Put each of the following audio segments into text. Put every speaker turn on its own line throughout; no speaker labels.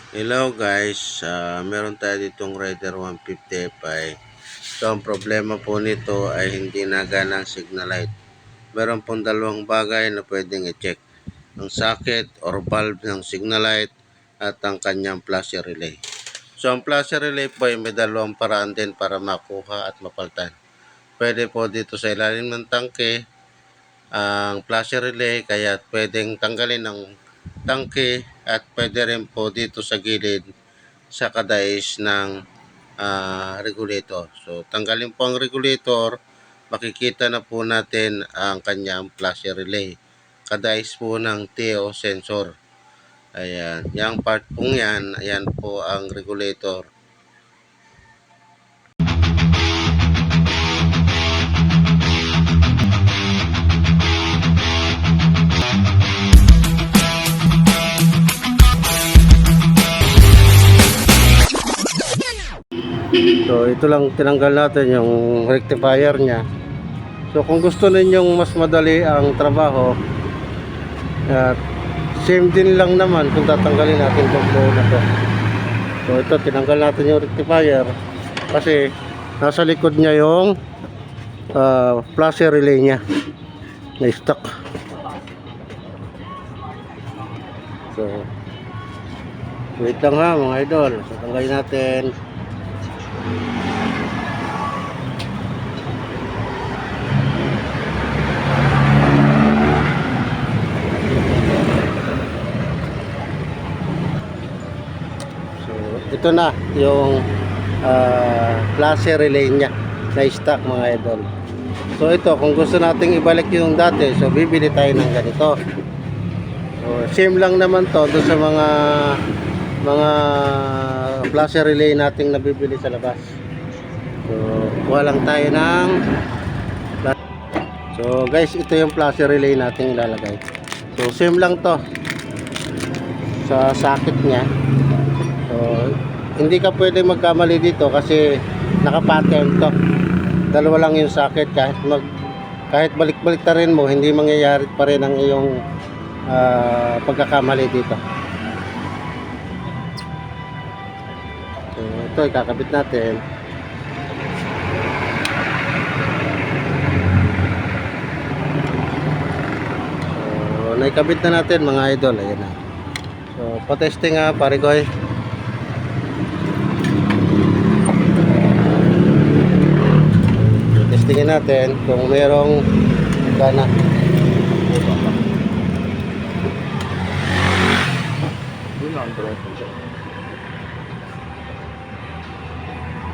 Hello guys, meron tayo ditong Rider 150 Fi. So ang problema po nito ay hindi nagana ang signal light. Meron pong dalawang bagay na pwedeng i-check. Ang socket or valve ng signal light at ang kanyang flasher relay. So ang flasher relay po ay may dalawang paraan din para makuha at mapaltan. Pwede po dito sa ilalim ng tangke ang flasher relay, kaya pwedeng tanggalin ang tangke at pwede rin po dito sa gilid sa kadais ng regulator. So tanggalin po ang regulator, makikita na po natin ang kanyang flasher relay. Kadais po ng TO sensor. Ayan, yung part pong yan, ayan po ang regulator. So ito lang tinanggal natin yung rectifier niya. So kung gusto ninyong mas madali ang trabaho, same din lang naman kung tatanggalin natin itong buo na to. So ito, tinanggal natin yung rectifier kasi nasa likod niya yung flasher relay niya na stuck. So wait lang ha mga idol, so tanggalin natin. Ito na yung flasher relay niya na stock mga idol. So ito, kung gusto nating ibalik yung dati, so bibili tayo ng ganito. So same lang naman to doon sa mga flasher relay nating nabibili sa labas. So kuha lang tayo ng so guys, ito yung flasher relay nating ilalagay. So same lang to sa socket niya. So, hindi ka pwede magkamali dito kasi naka-pattern to. Dalawa lang yung socket, kahit balik-balik ta rin mo, hindi mangyayari pa rin ang iyong pagkakamali dito. So, ito ikakabit natin. So, naikabit na natin mga idol, ayan na. So, pa-testing nga pare ko. Testingin natin kung merong gana.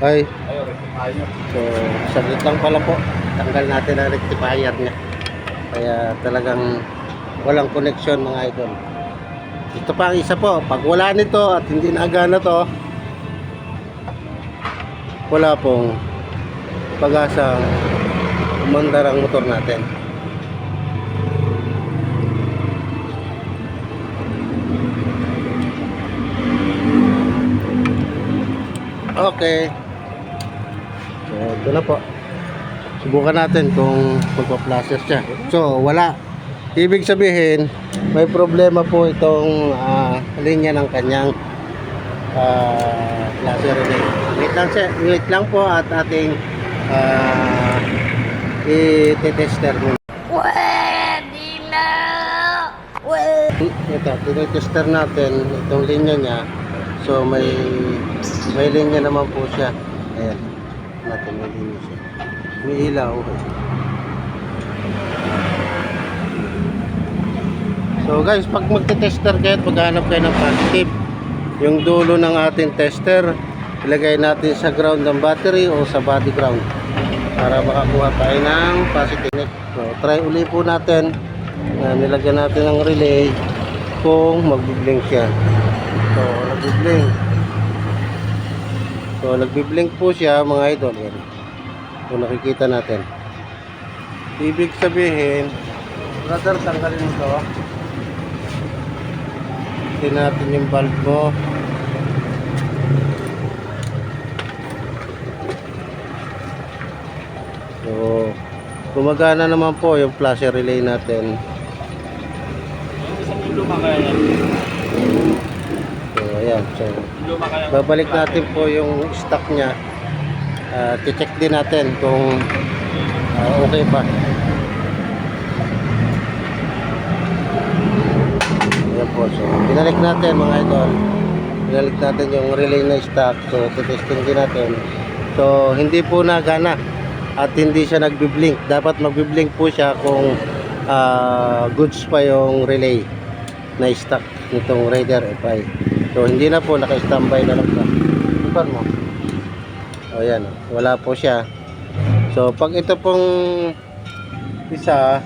Ay. So, saglit lang pala po. Tanggal natin ang rectifier niya. Kaya talagang walang connection mga idol. Ito pa ang isa po, pag wala nito at hindi nagana to, wala pong pag-asang umandar ang motor natin. Okay, so ito na po, subukan natin kung magpa-flasher siya. So wala, ibig sabihin may problema po itong linya ng kanyang flasher relay. Wait lang po at ating i-tester muna.
Pwede na!
Ito, tinitester natin itong linya niya. So may linya naman po siya. Ayan, natin may linya siya. May ilaw. So guys, pag magte-tester kayo at maghanap kayo ng positive, yung dulo ng ating tester, ilagay natin sa ground ng battery o sa body ground para makakuha tayo ng positive. So try uli po natin na nilagyan natin ng relay kung magbi-blink siya. So nagbi-blink. So nagbi-blink po siya mga idol. Yan. So nakikita natin. Ibig sabihin, brother, tanggalin mo ito. Tingnan natin yung valve mo. So gumagana naman po yung flasher relay natin. So Ayan, so babalik natin po yung stock niya. I-check din natin kung okay ba. Ayan po, so binalik natin mga idol. Binalik natin yung relay na stock. So testing din natin. So hindi po nagana at hindi siya nagbi-blink. Dapat magbi-blink po siya kung goods pa yung relay na stock nitong Raider FI. So hindi na po, naka-standby na lang siya. Ipan mo. O yan, wala po siya. So pag ito pong isa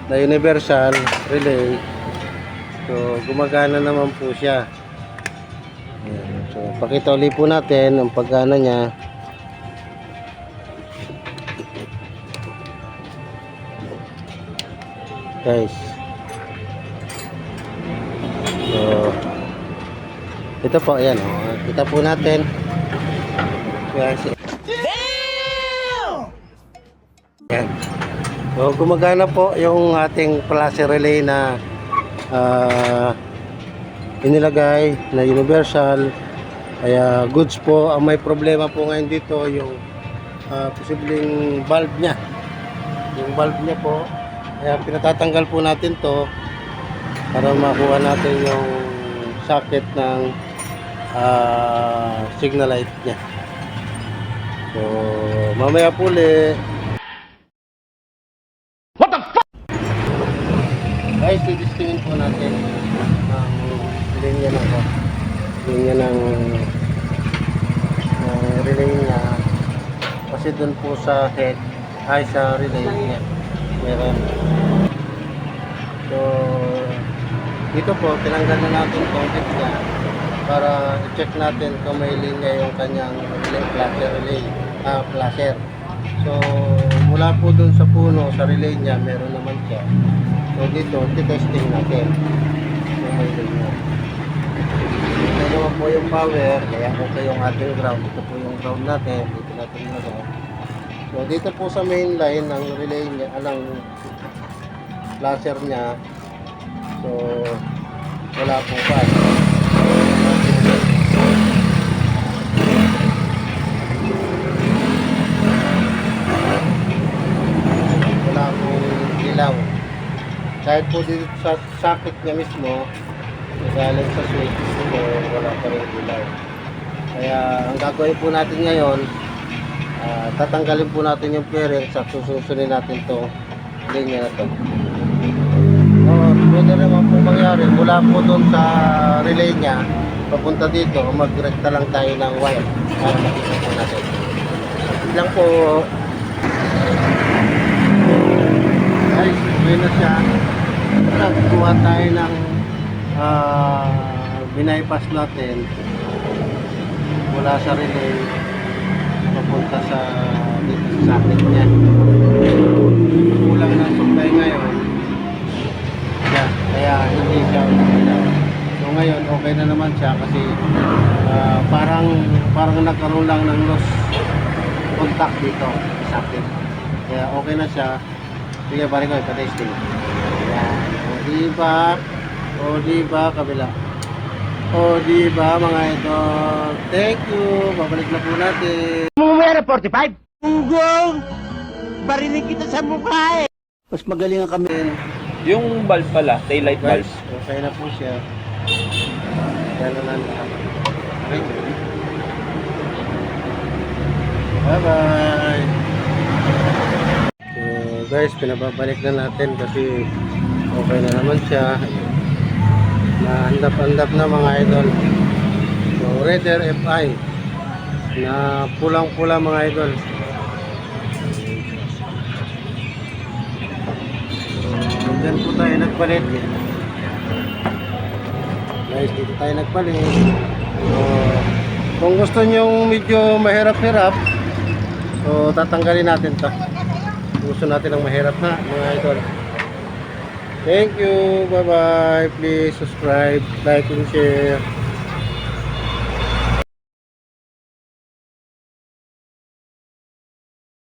na universal relay, so gumagana naman po siya. Ayan. So pakita ulit po natin ang paggana niya. Guys, so ito po, ayan, kita po natin. Guys, ayan. So gumagana po yung ating flasher relay na inilagay na universal. Kaya goods po. Ang may problema po ngayon dito yung posibleng valve nya, yung valve nya po. Kaya pinatatanggal po natin to para makuha natin yung socket ng signal light nya. So mamaya po ulit. What the fuck? Guys, i-distingin po natin ang linya ng relay niya, kasi dun po sa head ay sa relay niya meron. So dito po tinanggal na natin itong head niya para i-check natin kung may linya yung kanyang relay, flasher. So mula po dun sa puno sa relay niya meron naman siya. So dito testing natin kung may linya. Ito naman po yung power, kaya okay yung ating ground. Ito po yung ground natin, dito natin nilagay. So dito po sa main line ng relay niya, ng flasher niya, so wala po pa. Wala pong ilaw. Kahit po dito sa socket niya mismo, galing sa switch, so wala pa rin ilaw. Kaya ang gagawin po natin ngayon, tatanggalin po natin yung bearing sa susunin natin to linya na to. Pwede naman po mangyari mula po doon sa relay nya papunta dito, magrekta lang tayo ng wire para makita po natin. Lang po guys, okay na siya. Nagkuha tayo ng binaypass natin mula sa relay papunta sa dito sa socket niya. Kulang ng supply ngayon. Yeah, kaya hindi siya umilaw. So ngayon okay na naman siya kasi parang nagkaroon lang ng loss contact dito sa socket. Kaya okay na siya. Sige, balik ko ipa-testing. Ayan. O diba kabila. O diba mga ito. Thank you. Babalik na po natin.
Mumera 45? Ugong! Barinig kita sa mukha eh! Mas magaling ang kami.
Yung valve pala, taillight
Guys,
valve.
okay na po siya. Kaya na lang. Okay. Bye-bye. So guys, pinababalik na natin kasi okay na naman siya. Nahandap-handap na mga idol. So Raider FI na pulang-pula mga idol. So dyan po tayo nagpalit. Guys, dito tayo nagpalit. So kung gusto nyo medyo mahirap-hirap, so tatanggalin natin to. Gusto natin ng mahirap na mga idol. Thank you. Bye-bye. Please subscribe, like, and share.